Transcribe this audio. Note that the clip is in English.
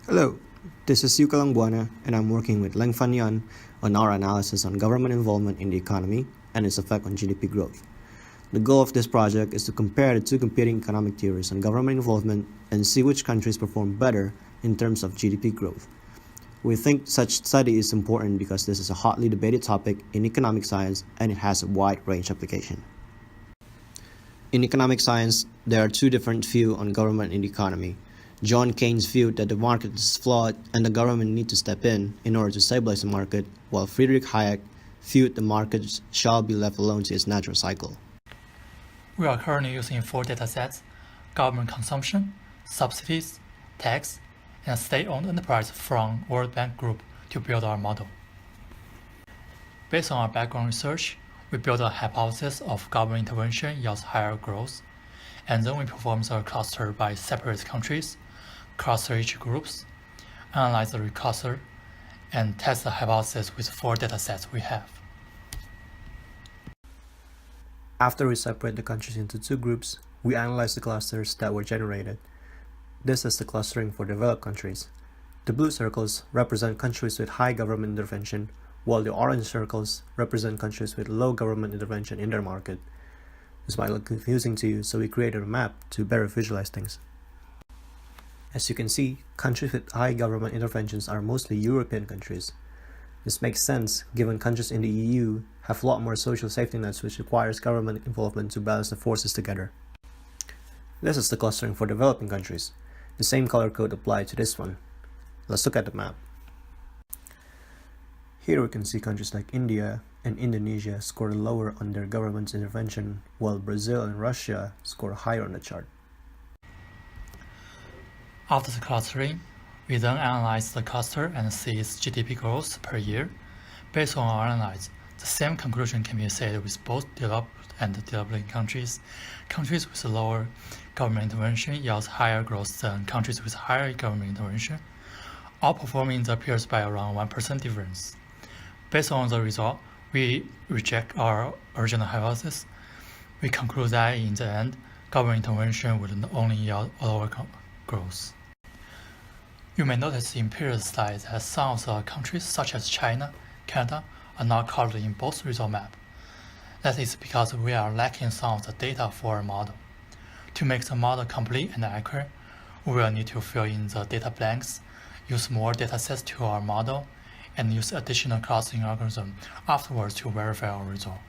Hello, this is Yuka Langbuana, and I'm working with Leng Fan Yan on our analysis on government involvement in the economy and its effect on GDP growth. The goal of this project is to compare the two competing economic theories on government involvement and see which countries perform better in terms of GDP growth. We think such study is important because this is a hotly debated topic in economic science and it has a wide range of application. In economic science, there are two different views on government in the economy. John Keynes viewed that the market is flawed and the government need to step in order to stabilize the market, while Friedrich Hayek viewed the market shall be left alone to its natural cycle. We are currently using 4 datasets: government consumption, subsidies, tax, and state-owned enterprise from World Bank Group to build our model. Based on our background research, we built a hypothesis of government intervention yields higher growth, and then we performed a cluster by separate countries, cluster each groups, analyze the cluster, and test the hypothesis with 4 datasets we have. After we separate the countries into 2 groups, we analyze the clusters that were generated. This is the clustering for developed countries. The blue circles represent countries with high government intervention, while the orange circles represent countries with low government intervention in their market. This might look confusing to you, so we created a map to better visualize things. As you can see, countries with high government interventions are mostly European countries. This makes sense given countries in the EU have a lot more social safety nets, which requires government involvement to balance the forces together. This is the clustering for developing countries. The same color code applied to this one. Let's look at the map. Here we can see countries like India and Indonesia score lower on their government's intervention, while Brazil and Russia score higher on the chart. After the clustering, we then analyze the cluster and see its GDP growth per year. Based on our analysis, the same conclusion can be said with both developed and developing countries. Countries with lower government intervention yield higher growth than countries with higher government intervention, outperforming the peers by around 1% difference. Based on the result, we reject our original hypothesis. We conclude that in the end, government intervention would only yield lower growth. You may notice in previous slides that some of the countries, such as China, Canada, are not covered in both result map. That is because we are lacking some of the data for our model. To make the model complete and accurate, we will need to fill in the data blanks, use more datasets to our model, and use additional clustering algorithm afterwards to verify our result.